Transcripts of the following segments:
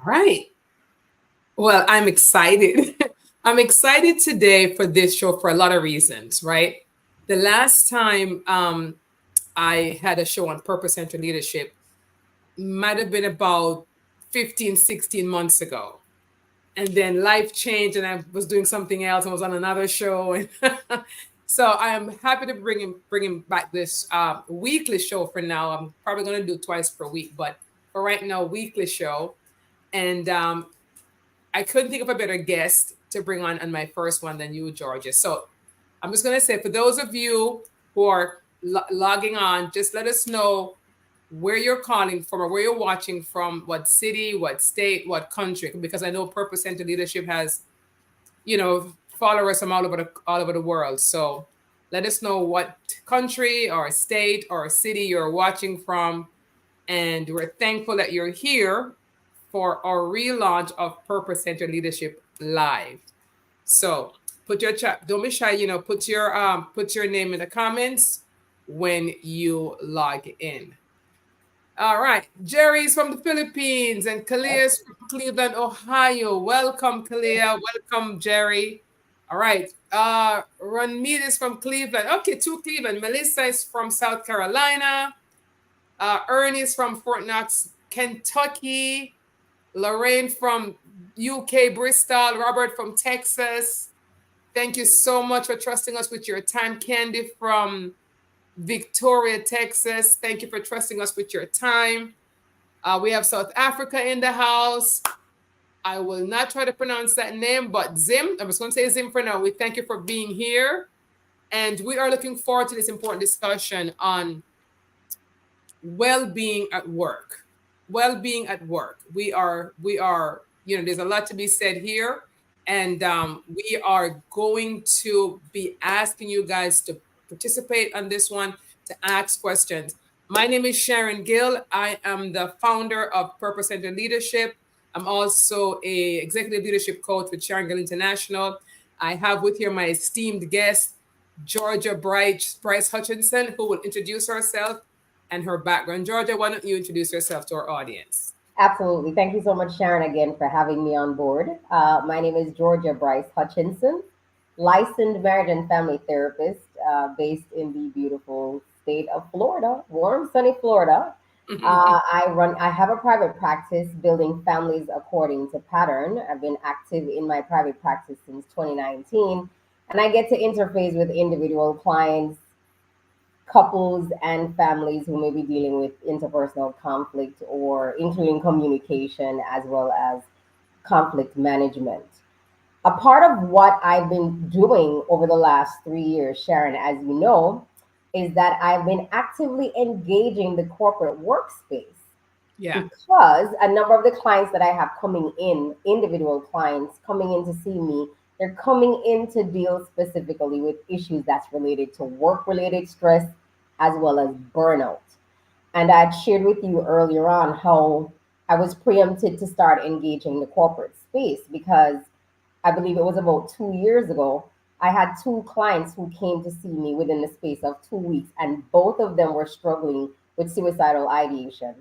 All right. Well, I'm excited. I'm excited today for this show for a lot of reasons, right? The last time I had a show on purpose centered leadership might have been about 15, 16 months ago. And then life changed and I was doing something else and was on another show. And so I am happy to bring him back this weekly show for now. I'm probably going to do twice per week, but for right now, weekly show. And I couldn't think of a better guest to bring on my first one than you, Georgia. So I'm just going to say, for those of you who are logging on, just let us know where you're calling from or where you're watching from, what city, what state, what country, because I know Purpose Center Leadership has, followers from all over the world. So let us know what country or state or city you're watching from. And we're thankful that you're here for our relaunch of Purpose Center Leadership Live. So put your chat, don't be shy, put your name in the comments when you log in. All right. Jerry's from the Philippines and Kalia's from Cleveland, Ohio. Welcome, Kalia. Welcome, Jerry. All right. Ranmeet is from Cleveland. Okay, to Cleveland. Melissa is from South Carolina. Ernie is from Fort Knox, Kentucky. Lorraine from UK, Bristol. Robert from Texas. Thank you so much for trusting us with your time. Candy from Victoria, Texas. Thank you for trusting us with your time. We have South Africa in the house. I will not try to pronounce that name, but Zim, I'm just going to say Zim for now. We thank you for being here. And we are looking forward to this important discussion on well-being at work. Well-being at work. There's a lot to be said here. And we are going to be asking you guys to participate on this one, to ask questions. My name is Sharon Gill. I am the founder of Purpose Center Leadership. I'm also a executive leadership coach with Sharon Gill International. I have with here my esteemed guest, Georgia Bryce Hutchinson, who will introduce herself and her background. Georgia, why don't you introduce yourself to our audience? Absolutely. Thank you so much, Sharon, again for having me on board. My name is Georgia Bryce Hutchinson, licensed marriage and family therapist based in the beautiful state of Florida, warm, sunny Florida. I have a private practice building families according to pattern. I've been active in my private practice since 2019, and I get to interface with individual clients, couples and families who may be dealing with interpersonal conflict or including communication as well as conflict management. A part of what I've been doing over the last 3 years, Sharon, as you know, is that I've been actively engaging the corporate workspace Yeah. because a number of the clients that I have coming in, individual clients coming in to see me, they're coming in to deal specifically with issues that's related to work related stress as well as burnout. And I'd shared with you earlier on how I was preempted to start engaging the corporate space because I believe it was about 2 years ago. I had two clients who came to see me within the space of 2 weeks, and both of them were struggling with suicidal ideation.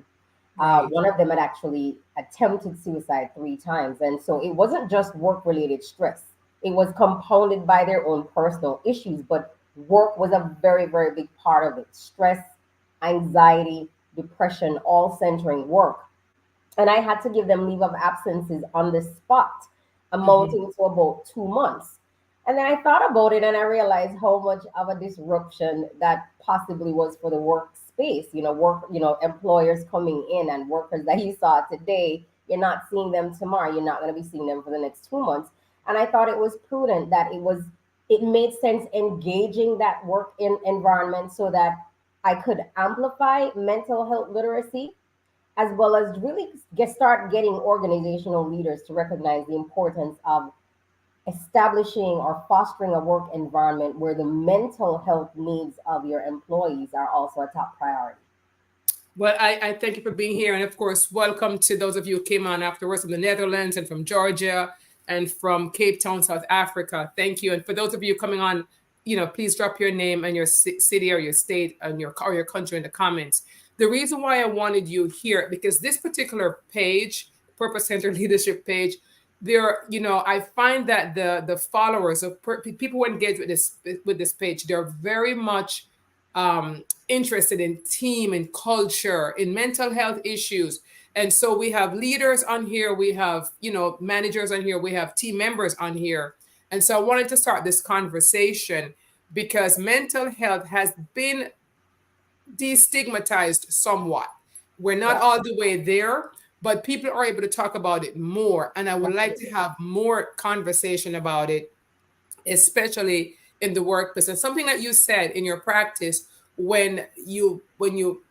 Right. One of them had actually attempted suicide 3 times. And so it wasn't just work related stress, it was compounded by their own personal issues, but work was a very, very big part of it. Stress, anxiety, depression, all centering work. And I had to give them leave of absences on the spot, Mm-hmm. amounting to about 2 months. And then I thought about it and I realized how much of a disruption that possibly was for the workspace. Employers coming in and workers that you saw today, you're not seeing them tomorrow. You're not going to be seeing them for the next 2 months. And I thought it was prudent that it made sense engaging that work in environment so that I could amplify mental health literacy as well as really start getting organizational leaders to recognize the importance of establishing or fostering a work environment where the mental health needs of your employees are also a top priority. Well, I thank you for being here. And of course, welcome to those of you who came on afterwards from the Netherlands and from Georgia and from Cape Town, South Africa. Thank you. And for those of you coming on, please drop your name and your city or your state and your country in the comments. The reason why I wanted you here, because this particular page purpose centered leadership page, there, I find that the followers of people who engage with this page, they're very much interested in team and culture, in mental health issues. And so we have leaders on here, we have, managers on here, we have team members on here. And so I wanted to start this conversation because mental health has been destigmatized somewhat. We're not Yeah, all the way there, but people are able to talk about it more. And I would like to absolutely. have more conversation about it, especially in the workplace. And something that you said in your practice, when you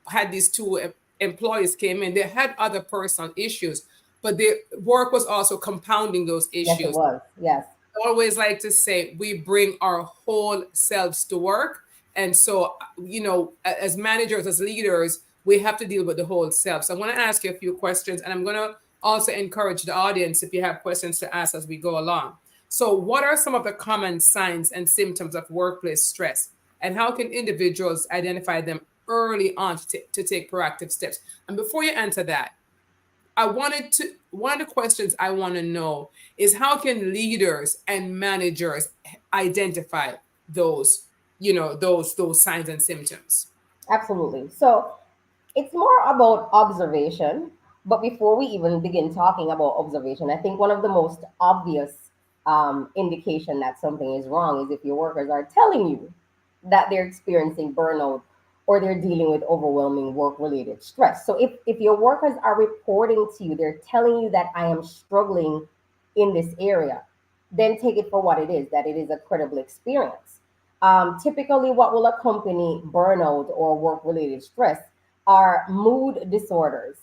had these two employees came in, they had other personal issues, but the work was also compounding those Yes, it issues. was. Yes, Always like to say we bring our whole selves to work. And so, as managers, as leaders, we have to deal with the whole self. So I'm going to ask you a few questions, and I'm going to also encourage the audience if you have questions to ask as we go along. So what are some of the common signs and symptoms of workplace stress, and how can individuals identify them early on to take proactive steps? And before you answer that, one of the questions I want to know is how can leaders and managers identify those, those signs and symptoms? absolutely. So it's more about observation. But before we even begin talking about observation, I think one of the most obvious indication that something is wrong is if your workers are telling you that they're experiencing burnout or they're dealing with overwhelming work related stress. So if your workers are reporting to you, they're telling you that I am struggling in this area, then take it for what it is, that it is a credible experience. Typically, what will accompany burnout or work related stress are mood disorders,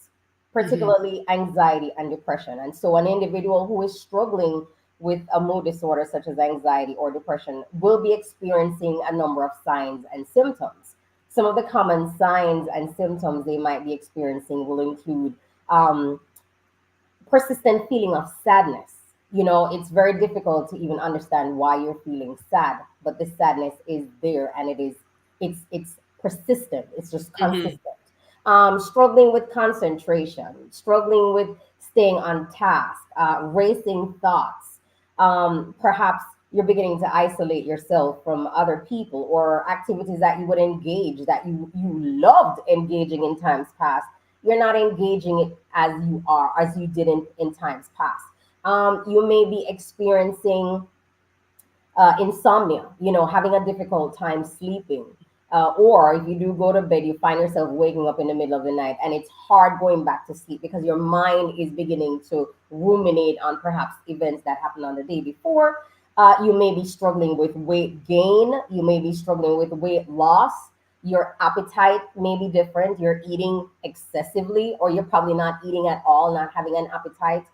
Hmm. particularly anxiety and depression. And so, an individual who is struggling with a mood disorder such as anxiety or depression will be experiencing a number of signs and symptoms. Some of the common signs and symptoms they might be experiencing will include um, persistent feeling of sadness. It's very difficult to even understand why you're feeling sad, but the sadness is there and it's persistent. It's just Hmm. consistent. Struggling with concentration, struggling with staying on task, racing thoughts. Perhaps you're beginning to isolate yourself from other people or activities that you would engage that you loved engaging in times past. You're not engaging it as you did in times past. You may be experiencing insomnia, having a difficult time sleeping. Or if you do go to bed, you find yourself waking up in the middle of the night and it's hard going back to sleep because your mind is beginning to ruminate on perhaps events that happened on the day before. You may be struggling with weight gain. You may be struggling with weight loss. Your appetite may be different. You're eating excessively, or you're probably not eating at all, not having an appetite,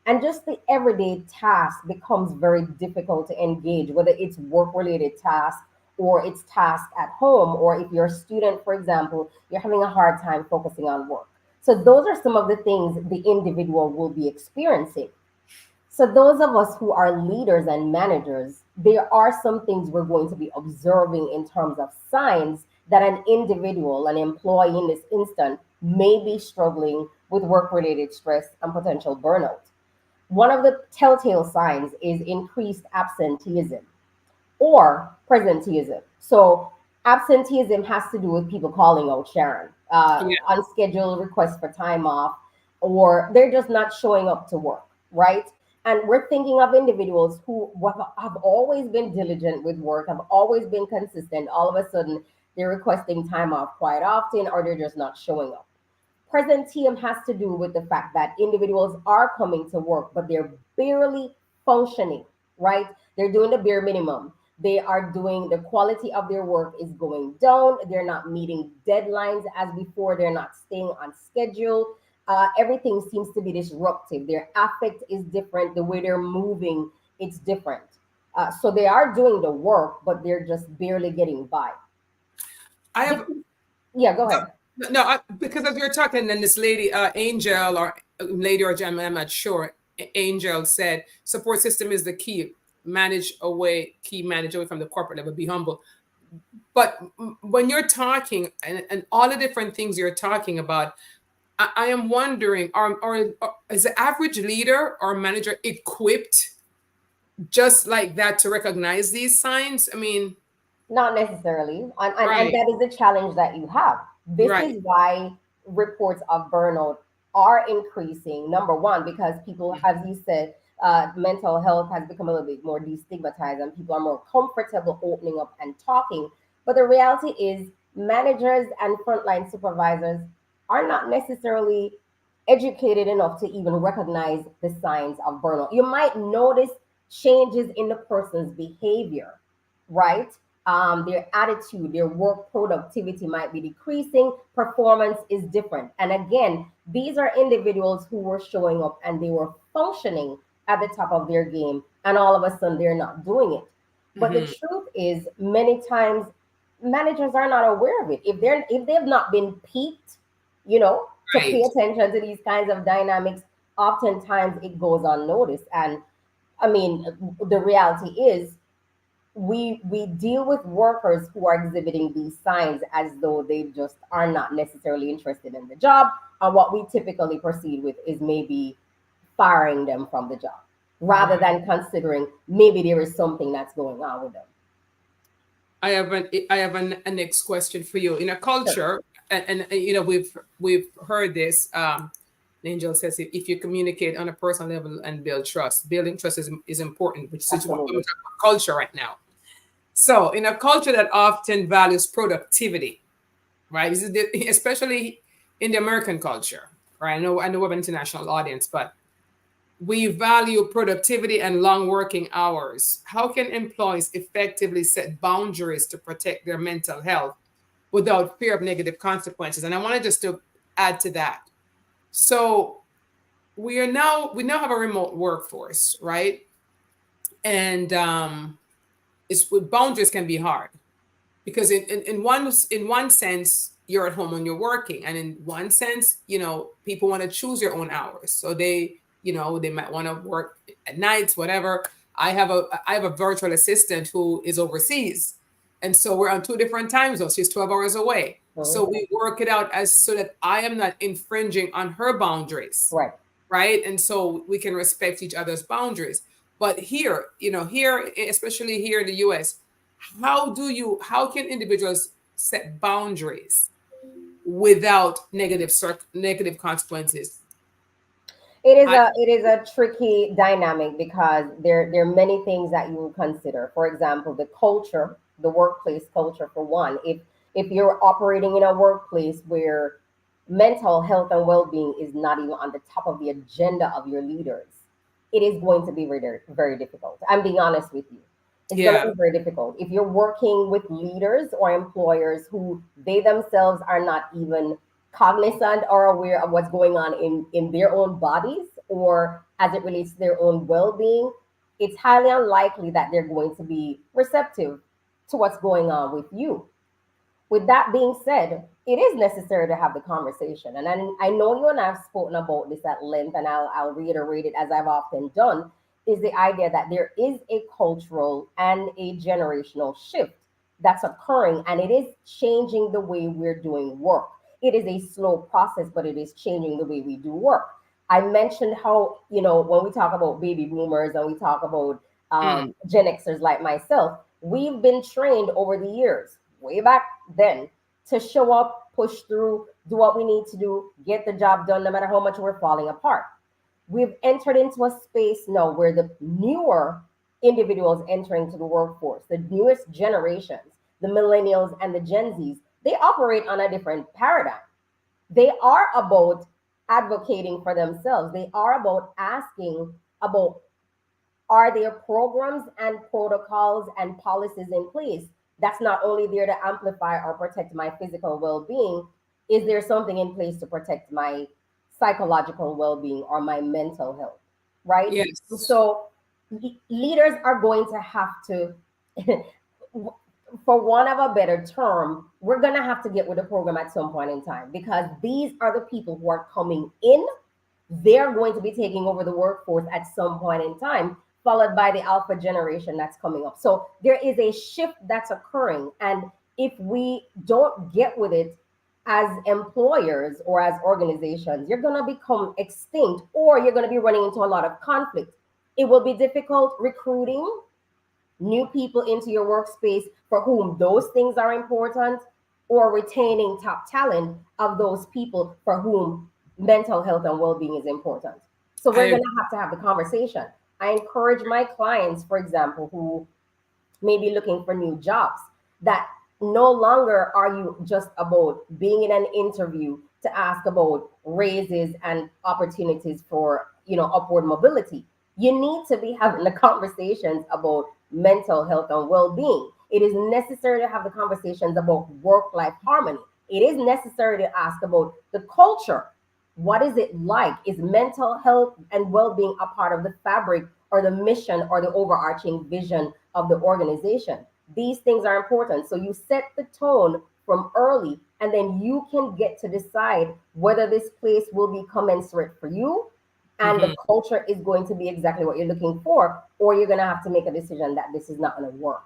and just the everyday task becomes very difficult to engage, whether it's work related task or it's task at home, or if you're a student, for example, you're having a hard time focusing on work. So those are some of the things the individual will be experiencing. So those of us who are leaders and managers, there are some things we're going to be observing in terms of signs that an individual, an employee in this instant, may be struggling with work related stress and potential burnout. One of the telltale signs is increased absenteeism or presenteeism. So, absenteeism has to do with people calling out Sharon, Yeah. unscheduled requests for time off, or they're just not showing up to work, right? And we're thinking of individuals who have always been diligent with work, have always been consistent. All of a sudden, they're requesting time off quite often, or they're just not showing up. Presenteeism has to do with the fact that individuals are coming to work, but they're barely functioning, right? They're doing the bare minimum. They are doing the quality of their work is going down. They're not meeting deadlines as before. They're not staying on schedule. Everything seems to be disruptive. Their affect is different. The way they're moving, it's different. So they are doing the work, but they're just barely getting by. I have Be- yeah, go ahead. no, because as we were talking, then this lady, Angel, or lady or gentleman, I'm not sure. Angel said, "Support system is the key. Manage away from the corporate level. Be humble." But when you're talking and all the different things you're talking about, I am wondering, are is the average leader or manager equipped just like that to recognize these signs? I mean, Not necessarily. And right, that is the challenge that you have. This right. is why reports of burnout are increasing. Number one, because people, as you said, mental health has become a little bit more destigmatized and people are more comfortable opening up and talking. But the reality is, managers and frontline supervisors are not necessarily educated enough to even recognize the signs of burnout. You might notice changes in the person's behavior, right? Their attitude, their work productivity might be decreasing, performance is different. And again, these are individuals who were showing up and they were functioning at the top of their game, and all of a sudden they're not doing it. But the Hmm. truth is, many times managers are not aware of it. If they've not been peaked, to pay Right. attention to these kinds of dynamics, oftentimes it goes unnoticed. And I mean, the reality is we deal with workers who are exhibiting these signs as though they just are not necessarily interested in the job, and what we typically proceed with is maybe firing them from the job rather Right. than considering maybe there is something that's going on with them. I have a next question for you. In a Sure. culture, and we've heard this. Angel says if you communicate on a personal level and build trust, building trust is important, which is what we're Absolutely. talking about culture right now. So, in a culture that often values productivity, right? Especially in the American culture, right? I know we have an international audience, but we value productivity and long working hours. How can employees effectively set boundaries to protect their mental health without fear of negative consequences? And I wanted just to add to that. So we now have a remote workforce, right? And it's with boundaries can be hard because in one sense you're at home when you're working, and in one sense people want to choose their own hours, so they might want to work at nights, whatever. I have a virtual assistant who is overseas, and so we're on two different time zones. She's 12 hours away, so Mhm. we work it out as so that I am not infringing on her boundaries, Right. right? And so we can respect each other's boundaries. But here, especially here in the US, how can individuals set boundaries without negative consequences? I It is a tricky dynamic because there are many things that you will consider. For example, the culture, the workplace culture for one. If you're operating in a workplace where mental health and well-being is not even on the top of the agenda of your leaders, it is going to be very, very difficult. I'm being honest with you. It's going to Yeah. be very difficult. If you're working with leaders or employers who they themselves are not even cognizant or aware of what's going on in their own bodies or as it relates to their own well-being, it's highly unlikely that they're going to be receptive to what's going on with you. With that being said, it is necessary to have the conversation. And I know you and I have spoken about this at length, and I'll reiterate it as I've often done, is the idea that there is a cultural and a generational shift that's occurring, and it is changing the way we're doing work. It is a slow process, but it is changing the way we do work. I mentioned how, when we talk about baby boomers and we talk about Mm. Gen Xers like myself, we've been trained over the years, way back then, to show up, push through, do what we need to do, get the job done, no matter how much we're falling apart. We've entered into a space now where the newer individuals entering to the workforce, the newest generations, the millennials and the Gen Zs, they operate on a different paradigm. They are about advocating for themselves. They are about asking about, are there programs and protocols and policies in place that's not only there to amplify or protect my physical well-being? Is there something in place to protect my psychological well-being or my mental health, right? Yes. So leaders are going to have to for one of a better term, we're going to have to get with the program at some point in time because these are the people who are coming in. They're going to be taking over the workforce at some point in time, followed by the alpha generation that's coming up. So there is a shift that's occurring. And if we don't get with it, as employers or as organizations, you're going to become extinct, or you're going to be running into a lot of conflict. It will be difficult recruiting new people into your workspace for whom those things are important, or retaining top talent of those people for whom mental health and well-being is important. So we're I going to have the conversation. I encourage my clients, for example, who maybe looking for new jobs, that no longer are you just about being in an interview to ask about raises and opportunities for upward mobility. You need to be having the conversations about mental health and well-being. It is necessary to have the conversations about work-life harmony. It is necessary to ask about the culture. What is it like? Is mental health and well-being a part of the fabric or the mission or the overarching vision of the organization? These things are important. So you set the tone from early, and then you can get to decide whether this place will be commensurate for you and the mhm. culture is going to be exactly what you're looking for, or you're going to have to make a decision that this is not going to work.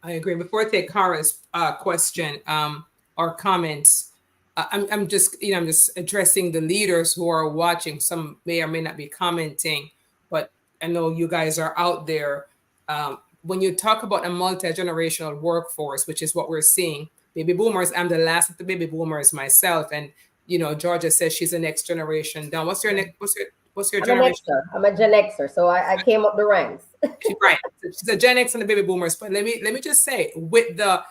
I agree. Before I take Kara's question or comments, I'm just I'm just addressing the leaders who are watching. Some may or may not be commenting, but I know you guys are out there. When you talk about a multi-generational workforce, which is what we're seeing, baby boomers. I'm the last of the baby boomers myself, and Georgia says she's the next generation down. What's your next? What's your I'm an generation? Xer. I'm a Gen Xer, so I came up the ranks. She's right. She's a Gen X and the baby boomers. But let me just say, with the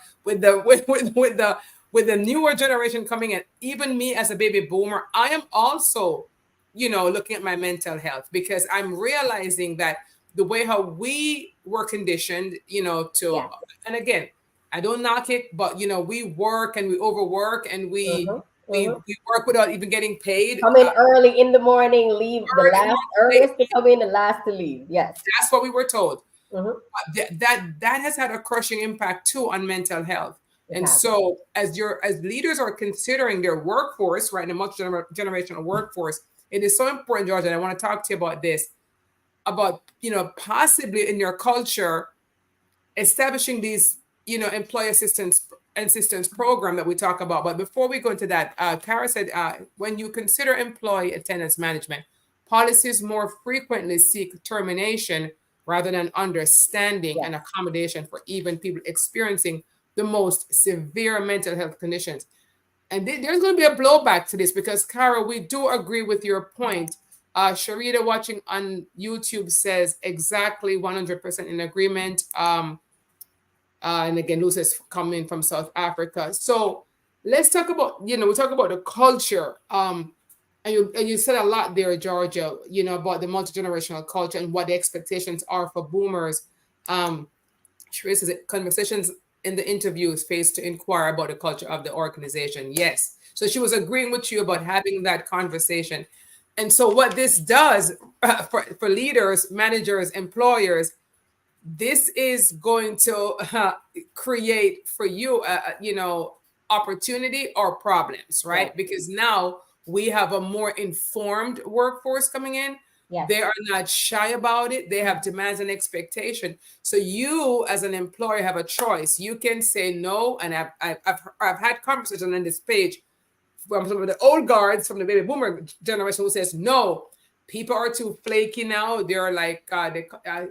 newer generation coming in, even me as a baby boomer, I am also, looking at my mental health, because I'm realizing that the way how we were conditioned, to, Yes. and again, I don't knock it, but we work and we overwork and we Mm-hmm. we Mm-hmm. we work without even getting paid. Come in early in the morning, leave the Early last morning, earliest to come in, the last to leave. Yes. that's what we were told. Mm-hmm. That has had a crushing impact too on mental health. It And has. so as leaders are considering their workforce, right, in a generational workforce, it is so important, George, and I want to talk to you about this, about possibly in your culture establishing these employee assistance program that we talk about. But before we go into that, Kara said, when you consider employee attendance management, policies more frequently seek termination rather than understanding Yes. and accommodation for even people experiencing the most severe mental health conditions. And there's going to be a blowback to this, because Kara, we do agree with your point. Sharita watching on YouTube says exactly 100% in agreement. And again, Lucy's coming from South Africa. So let's talk about, we talk about the culture. And you said a lot there, Georgia, about the multi-generational culture and what the expectations are for boomers. Sheree says conversations in the interview space to inquire about the culture of the organization. Yes. So she was agreeing with you about having that conversation. And so what this does for leaders, managers, employers, this is going to create for you opportunity or problems, Yes. right? Because now we have a more informed workforce coming in. Yes. They are not shy about it. They have demands and expectation. So you as an employer have a choice. You can say no. And I've had conversations on this page from some of the old guards from the baby boomer generation who says no, people are too flaky now. They're like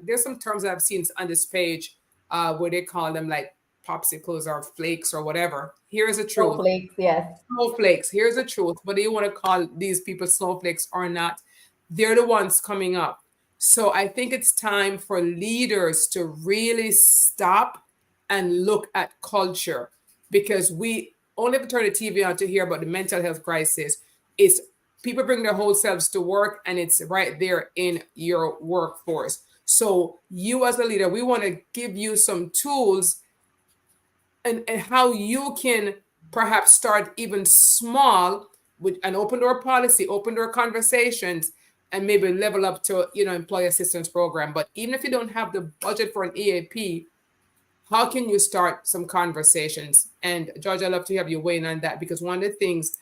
there's some terms that I've seen on this page where they call them like popsicles or flakes or whatever. Here's the truth. Snowflakes. Yes. Snowflakes. Here's the truth. Whether you want to call these people snowflakes or not, they're the ones coming up. So I think it's time for leaders to really stop and look at culture, because we only have to turn the TV on to hear about the mental health crisis. It's people bring their whole selves to work, and it's right there in your workforce. So you as a leader, we want to give you some tools and how you can perhaps start even small with an open door policy, open door conversations, and maybe level up to employee assistance program. But even if you don't have the budget for an EAP, how can you start some conversations? And George, I'd love to have you weigh in on that, because one of the things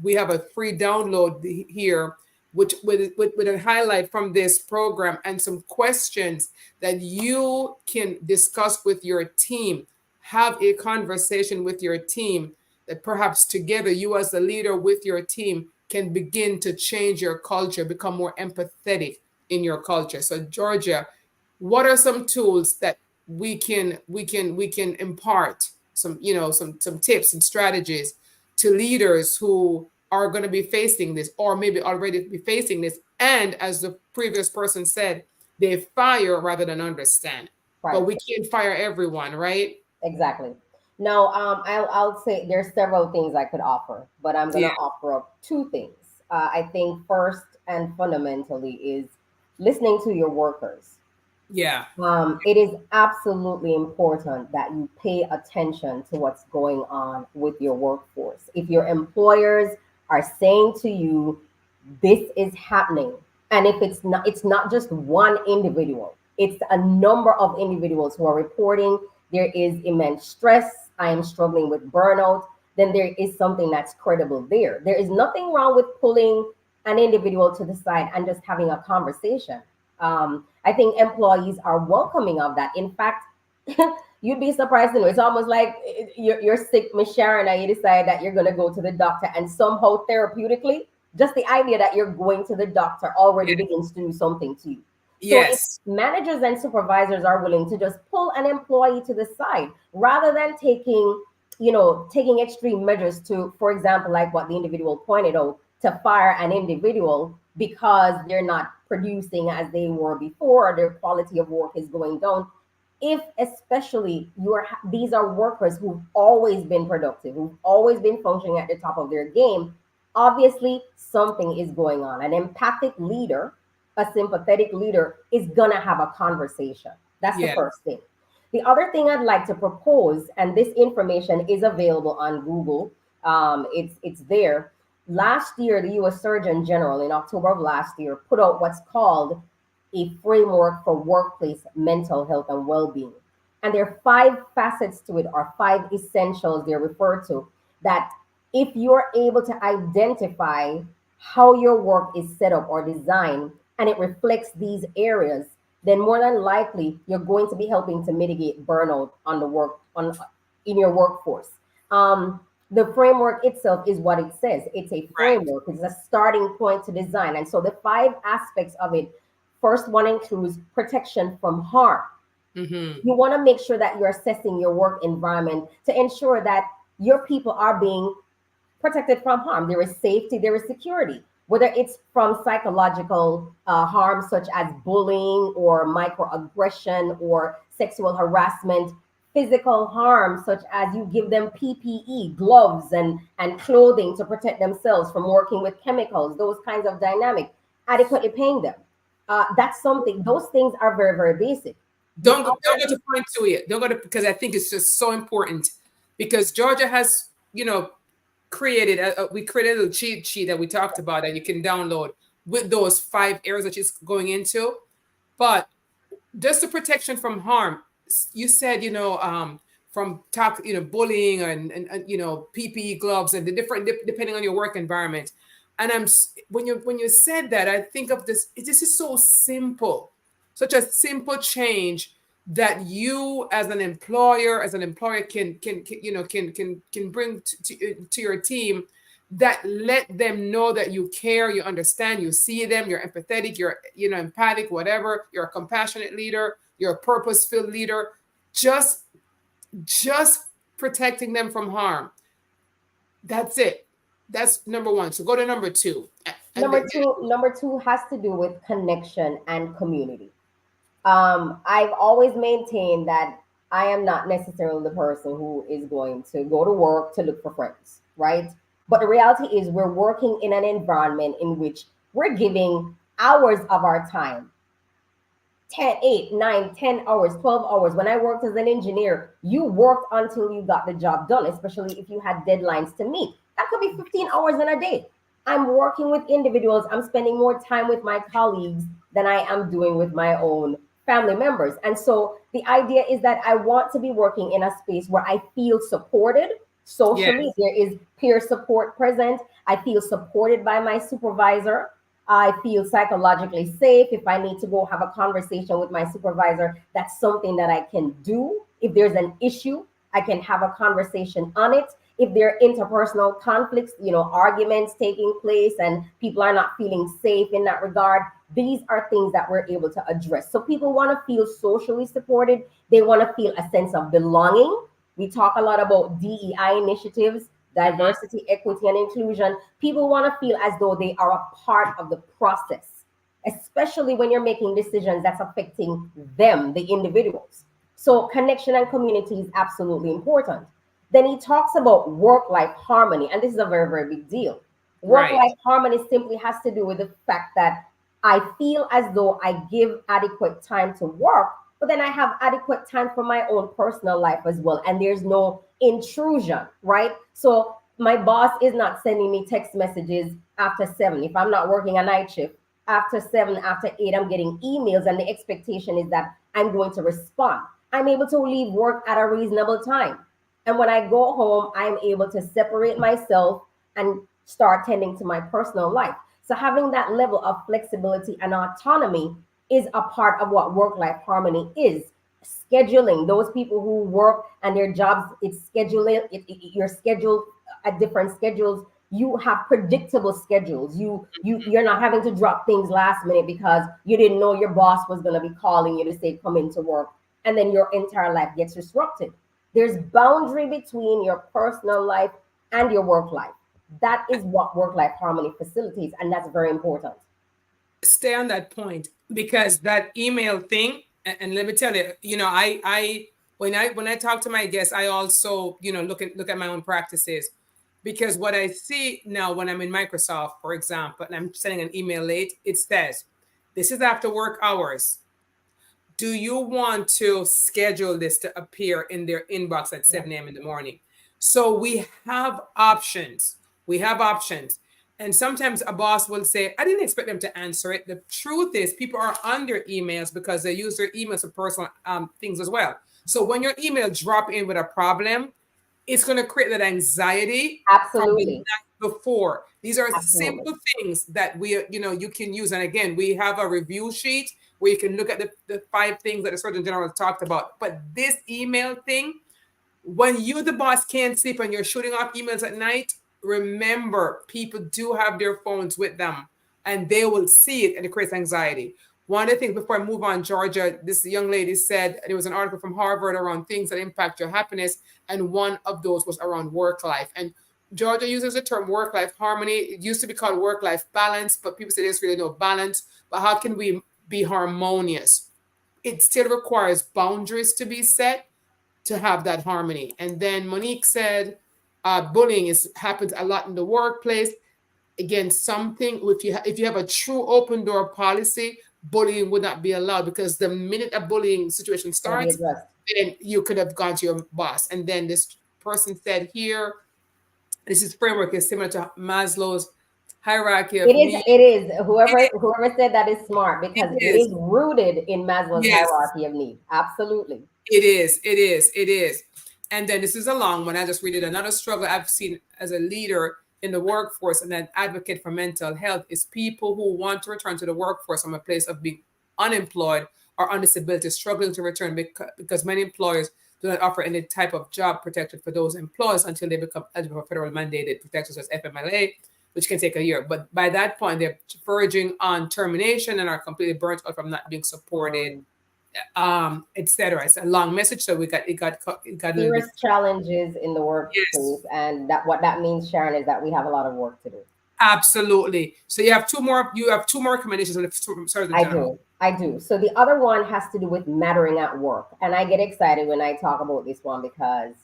we have a free download here, which with a highlight from this program and some questions that you can discuss with your team, have a conversation with your team, that perhaps together you as a leader with your team can begin to change your culture, become more empathetic in your culture. So Georgia, what are some tools that we can impart, some some tips and strategies to leaders who are going to be facing this, or maybe already be facing this, and as the previous person said, they fire rather than understand. But Right. we can't fire everyone, right? Exactly. Now, I'll say there's several things I could offer, but I'm Yeah, gonna offer up two things. I think first and fundamentally is listening to your workers. yeah, It is absolutely important that you pay attention to what's going on with your workforce. If your employers are saying to you, this is happening, and if it's not just one individual, it's a number of individuals who are reporting there is immense stress, I am struggling with burnout, then there is something that's credible there. There is nothing wrong with pulling an individual to the side and just having a conversation. I think employees are welcoming of that. In fact, you'd be surprised to know it's almost like you're sick, Miss Sharon, and you decide that you're going to go to the doctor, and somehow therapeutically, just the idea that you're going to the doctor already yeah. begins to do something to you. So if Yes, managers and supervisors are willing to just pull an employee to the side rather than taking extreme measures to, for example, like what the individual pointed out, to fire an individual because they're not producing as they were before, or their quality of work is going down. If especially these are workers who've always been productive, who've always been functioning at the top of their game, obviously something is going on. An empathic leader, a sympathetic leader, is gonna have a conversation. That's the yeah, first thing. The other thing I'd like to propose, and this information is available on Google, it's there. Last year, the U.S. Surgeon General in October of last year put out what's called a framework for workplace mental health and well-being. And there are five facets to it, or five essentials they're referred to, that if you're able to identify how your work is set up or designed and it reflects these areas, then more than likely you're going to be helping to mitigate burnout on the work on in your workforce. The framework itself is what it says. It's a right. framework. It's a starting point to design. And so the five aspects of it, first one includes protection from harm. Mm-hmm. You want to make sure that you're assessing your work environment to ensure that your people are being protected from harm. There is safety, there is security, whether it's from psychological harm, such as bullying or microaggression or sexual harassment, physical harm, such as you give them PPE, gloves, and clothing to protect themselves from working with chemicals, those kinds of dynamic, adequately paying them. That's something, those things are very, very basic. The Don't other go to point to it. Don't go to, because I think it's just so important. Because Georgia has, created we created a cheat sheet that we talked about that you can download with those five areas that she's going into. But just the protection from harm, you said, from talk, bullying and PPE gloves and the different depending on your work environment. And when you said that, I think of this. This is so simple, such a simple change that you as an employer can bring to your team, that let them know that you care, you understand, you see them, you're empathetic, you're empathic, whatever, you're a compassionate leader, you're a purpose-filled leader. Just just protecting them from harm. That's it. That's number one. So go to number two. And number two has to do with connection and community. I've always maintained that I am not necessarily the person who is going to go to work to look for friends, right? But the reality is, we're working in an environment in which we're giving hours of our time, 10, 8, 9, 10 hours, 12 hours. When I worked as an engineer, you worked until you got the job done, especially if you had deadlines to meet. That could be 15 hours in a day. I'm working with individuals. I'm spending more time with my colleagues than I am doing with my own family members. And so the idea is that I want to be working in a space where I feel supported yes, socially. There is peer support present. I feel supported by my supervisor. I feel psychologically safe. If I need to go have a conversation with my supervisor, that's something that I can do. If there's an issue, I can have a conversation on it. if there are interpersonal conflicts, arguments taking place and people are not feeling safe in that regard, these are things that we're able to address. So people want to feel socially supported. They want to feel a sense of belonging. We talk a lot about DEI initiatives, Mhm. diversity, equity, and inclusion. People want to feel as though they are a part of the process, especially when you're making decisions that's affecting them, the individuals. So connection and community is absolutely important. Then he talks about work-life harmony, and this is a very, very big deal. Right. Work-life harmony simply has to do with the fact that I feel as though I give adequate time to work, but then I have adequate time for my own personal life as well. And there's no intrusion, right? So my boss is not sending me text messages after 7. If I'm not working a night shift, after 7, after 8, I'm getting emails, and the expectation is that I'm going to respond. I'm able to leave work at a reasonable time. And when I go home, I'm able to separate myself and start tending to my personal life. So having that level of flexibility and autonomy is a part of what work-life harmony is. Scheduling, those people who work and their jobs, it's scheduling, you're scheduled at different schedules. You have predictable schedules. You're not having to drop things last minute because you didn't know your boss was going to be calling you to say come into work, and then your entire life gets disrupted. There's boundary between your personal life and your work life. That is what work life harmony facilitates, and that's very important. Stay on that point because that email thing, and let me tell you, when I talk to my guests, I also, look at my own practices because what I see now when I'm in Microsoft, for example, and I'm sending an email late, it says, "This is after work hours. Do you want to schedule this to appear in their inbox at Yeah, 7 a.m. in the morning?" So we have options. We have options. And sometimes a boss will say, "I didn't expect them to answer it." The truth is, people are on their emails because they use their emails for personal things as well. So when your email drop in with a problem, it's going to create that anxiety from the absolutely. night before. These are Absolutely. simple things that you can use. And again, we have a review sheet where you can look at the 5 things that the Surgeon General talked about. But this email thing, when you, the boss, can't sleep and you're shooting off emails at night, remember people do have their phones with them and they will see it and it creates anxiety. One of the things before I move on, Georgia, this young lady said there was an article from Harvard around things that impact your happiness, and one of those was around work life. And Georgia uses the term work life harmony. It used to be called work life balance, but people say there's really no balance. But how can we be harmonious? It still requires boundaries to be set to have that harmony. And then Monique said, bullying is happens a lot in the workplace. Again, something if you have a true open door policy, bullying would not be allowed because the minute a bullying situation Going to be starts, addressed. then you could have gone to your boss. And then this person said here, this is framework is similar to Maslow's hierarchy It of is. needs. It is. It Whoever said that is smart because it is. is rooted in Maslow's Yes. hierarchy of need. Absolutely. It is. It is. It is. And then this is a long one. I just read it. Another struggle I've seen as a leader in the workforce and an advocate for mental health is people who want to return to the workforce from a place of being unemployed or on disability, struggling to return because many employers do not offer any type of job protection for those employees until they become eligible for federal mandated protections as FMLA, which can take a year. But by that point, they're verging on termination and are completely burnt out from not being supported, Um, etc. It's a long message, so it got a little bit. Serious challenges in the Yes, workplace, and that what that means, Sharon, is that we have a lot of work to do. absolutely. So you have two more. You have two more recommendations on the Surgeon I General. do. I do. So the other one has to do with mattering at work. And I get excited when I talk about this one because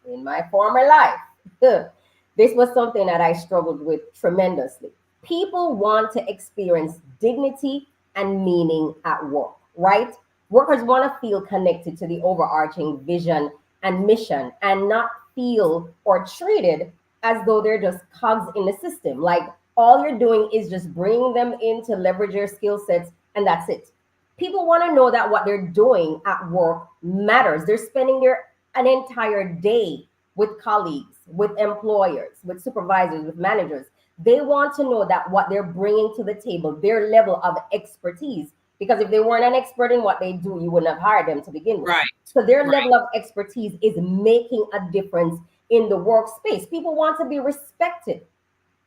in my former life, this was something that I struggled with tremendously. People want to experience dignity and meaning at work, right? Workers want to feel connected to the overarching vision and mission and not feel or treated as though they're just cogs in the system. Like all you're doing is just bringing them in to leverage your skill sets, and that's it. People want to know that what they're doing at work matters. They're spending an entire day with colleagues, with employers, with supervisors, with managers. They want to know that what they're bringing to the table, their level of expertise, because if they weren't an expert in what they do, you wouldn't have hired them to begin with. Right, So their right. level of expertise is making a difference in the workspace. People want to be respected,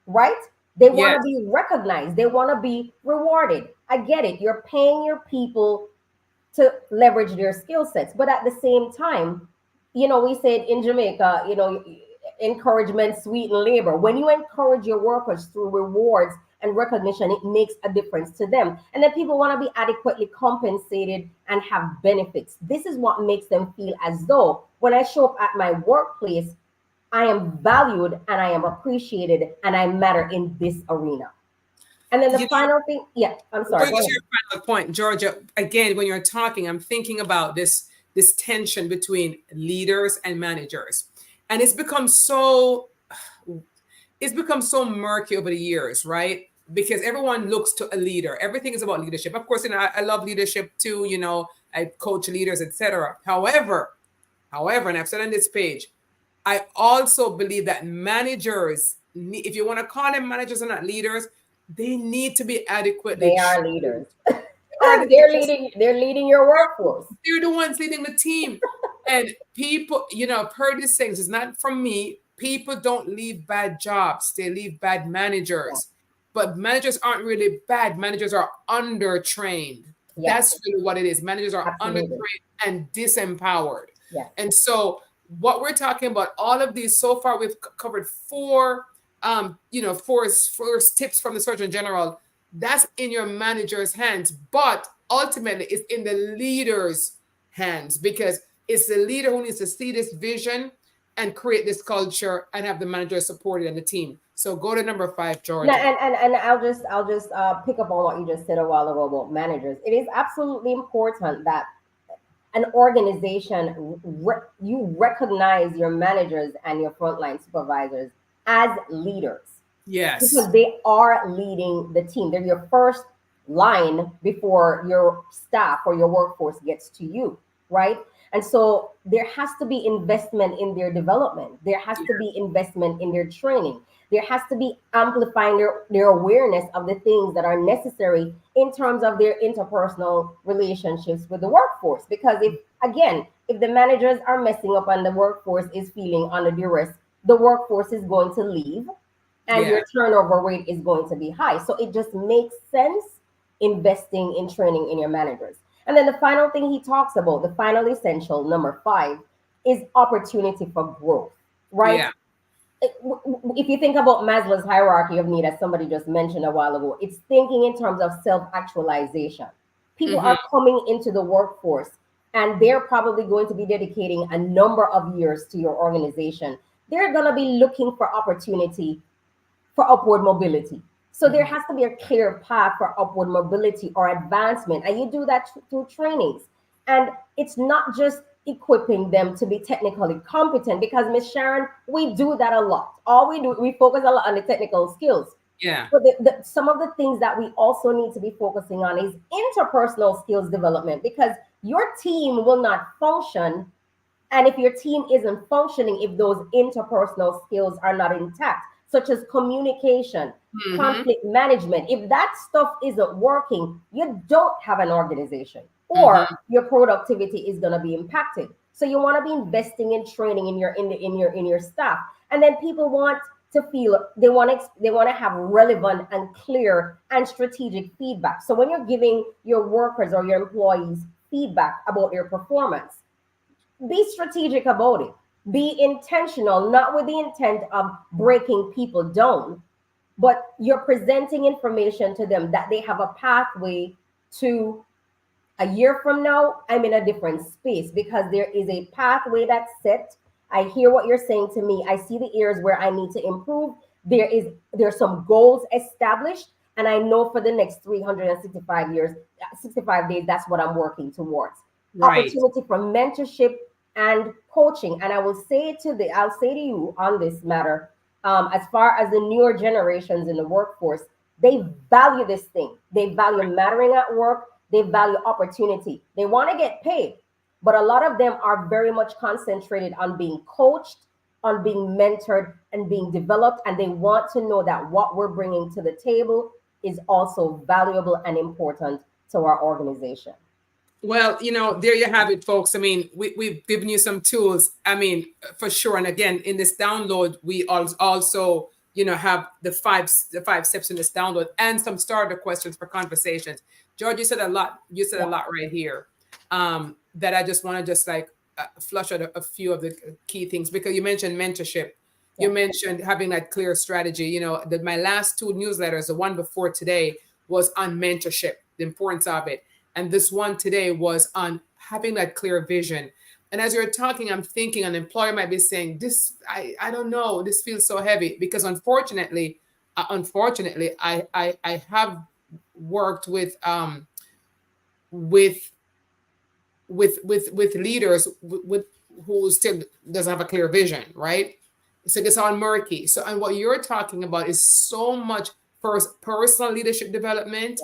right? They want to Yes. be recognized. They want to be rewarded. I get it. You're paying your people to leverage their skill sets. But at the same time, we said in Jamaica, encouragement sweeten labor. When you encourage your workers through rewards and recognition, it makes a difference to them. And then people want to be adequately compensated and have benefits. This is what makes them feel as though when I show up at my workplace, I am valued and I am appreciated and I matter in this arena. And then the You final thing, yeah, I'm sorry, Going go to ahead. your final point, Georgia, again, when you're talking, I'm thinking about this tension between leaders and managers. And it's become so murky over the years, right? Because everyone looks to a leader. Everything is about leadership. Of course, I love leadership too, I coach leaders, etc. However, and I've said on this page, I also believe that managers, if you want to call them managers and not leaders, they need to be adequately They are trained. leaders. Are the They're leading your workforce. they're the ones leading the team. And people, I've heard these things. It's not from me. People don't leave bad jobs, they leave bad Yeah. managers. But managers aren't really bad. Managers are undertrained. Yes, That's really what it is. Managers are absolutely. undertrained and disempowered. Yes. And so what we're talking about, all of these so far, we've covered four tips from the Surgeon General. That's in your manager's hands, but ultimately it's in the leader's hands, because it's the leader who needs to see this vision and create this culture and have the manager supported and the team. So go to number 5, Now, Georgia. and I'll just pick up on what you just said a while ago about managers. It is absolutely important that an organization you recognize your managers and your frontline supervisors as leaders, because Yes. they are leading the team. They're your first line before your staff or your workforce gets to you, right? And so there has to be investment in their development. There has to be investment in their training. There has to be amplifying their awareness of the things that are necessary in terms of their interpersonal relationships with the workforce. Because if the managers are messing up and the workforce is feeling under duress, the workforce is going to leave and Yeah. your turnover rate is going to be high. So it just makes sense investing in training in your managers. And then the final thing he talks about, the final essential, number 5, is opportunity for growth, right? Yeah. If you think about Maslow's hierarchy of need, as somebody just mentioned a while ago, it's thinking in terms of self actualization. People Hmm. are coming into the workforce and they're probably going to be dedicating a number of years to your organization. They're going to be looking for opportunity for upward mobility. So there Hmm. has to be a clear path for upward mobility or advancement. And you do that through trainings. And it's not just equipping them to be technically competent, because Miss Sharon, we do that a lot. All we do, we focus a lot on the technical skills. Yeah. But some of the things that we also need to be focusing on is interpersonal skills development, because your team will not function. And if your team isn't functioning, if those interpersonal skills are not intact, such as communication, Hmm. conflict management, if that stuff isn't working, you don't have an organization, or Hmm. your productivity is going to be impacted. So you want to be investing in training in your staff. And then people want to feel they want to have relevant and clear and strategic feedback. So when you're giving your workers or your employees feedback about your performance, be strategic about it. Be intentional, not with the intent of breaking people down, but you're presenting information to them that they have a pathway to a year from now. I'm in a different space because there is a pathway that's set. I hear what you're saying to me. I see the areas where I need to improve. There's some goals established, and I know for the next 365 years, 65 days, that's what I'm working towards. Right. Opportunity for mentorship and coaching. And I'll say to you on this matter, as far as the newer generations in the workforce, they value this thing. They value mattering at work. They value opportunity. They want to get paid, but a lot of them are very much concentrated on being coached, on being mentored, and being developed. And they want to know that what we're bringing to the table is also valuable and important to our organization. Well, there you have it, folks. I mean, we've given you some tools. I mean, for sure. And again, in this download, we also, have the five steps in this download and some starter questions for conversations. George, you said a lot. You said a Yeah, lot right here. That I just want to just like flush out a few of the key things, because you mentioned mentorship. You yeah, mentioned having that clear strategy. My last two newsletters, the one before today, was on mentorship, the importance of it. And this one today was on having that clear vision. And as you're talking, I'm thinking an employer might be saying, this, I don't know, this feels so heavy, because unfortunately, I have worked with with leaders with who still doesn't have a clear vision, right? So it's all murky. So, and what you're talking about is so much first personal leadership development,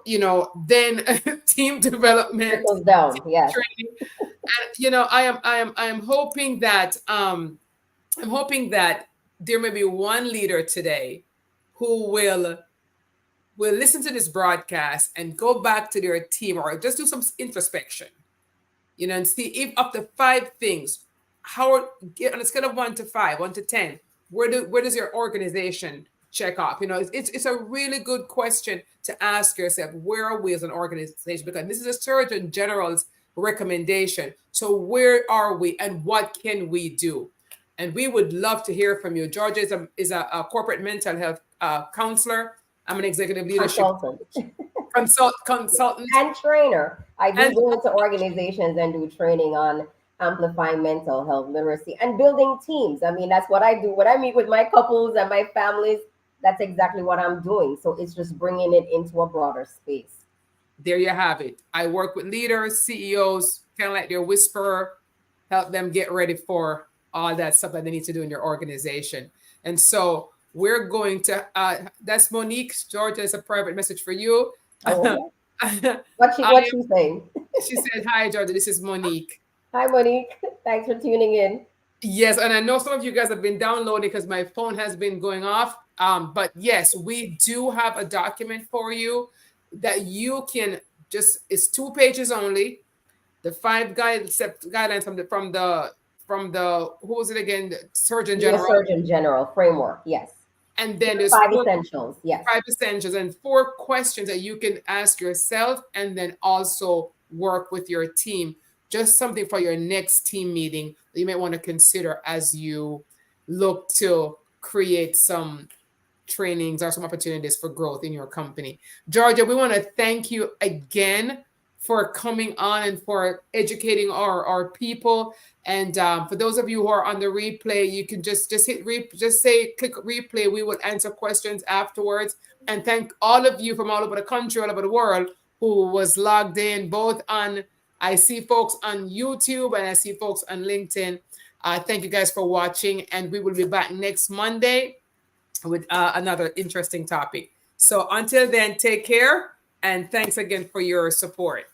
yeah. then team development, Trickles down. Yes. training. And I am hoping that there may be one leader today who will listen to this broadcast and go back to their team, or just do some introspection, and see if up to five things, how get on a scale of 1 to 5, 1 to 10, where does your organization check off? It's a really good question to ask yourself. Where are we as an organization? Because this is a Surgeon General's recommendation. So where are we, and what can we do? And we would love to hear from you. Georgia is a corporate mental health counselor. I'm an executive leadership Consultant consultant. and trainer. I do And go into organizations and do training on amplifying mental health literacy and building teams. I mean, that's what I do. When I meet with my couples and my families, that's exactly what I'm doing. So it's just bringing it into a broader space. there you have it. I work with leaders, CEOs, kind of like their whisperer, help them get ready for all that stuff that they need to do in their organization. And so we're going to, that's Monique. Georgia, is a private message for you. Oh, okay. I What she saying? She said, hi, Georgia, this is Monique. Hi, Monique. Thanks for tuning in. Yes, and I know some of you guys have been downloading because my phone has been going off. But yes, we do have a document for you that you can it's 2 pages only. The guidelines from the who was it again? The Surgeon U.S. General. Surgeon General framework. Yes. And then The there's five four essentials. Yes. five essentials and 4 questions that you can ask yourself, and then also work with your team. Just something for your next team meeting that you might want to consider as you look to create some trainings or some opportunities for growth in your company. Georgia, we want to thank you again for coming on and for educating our people. And for those of you who are on the replay, you can just hit click replay. We will answer questions afterwards. And thank all of you from all over the country, all over the world, who was logged in, both on, I see folks on YouTube and I see folks on LinkedIn. Thank you guys for watching, and we will be back next Monday with another interesting topic. So until then, take care, and thanks again for your support.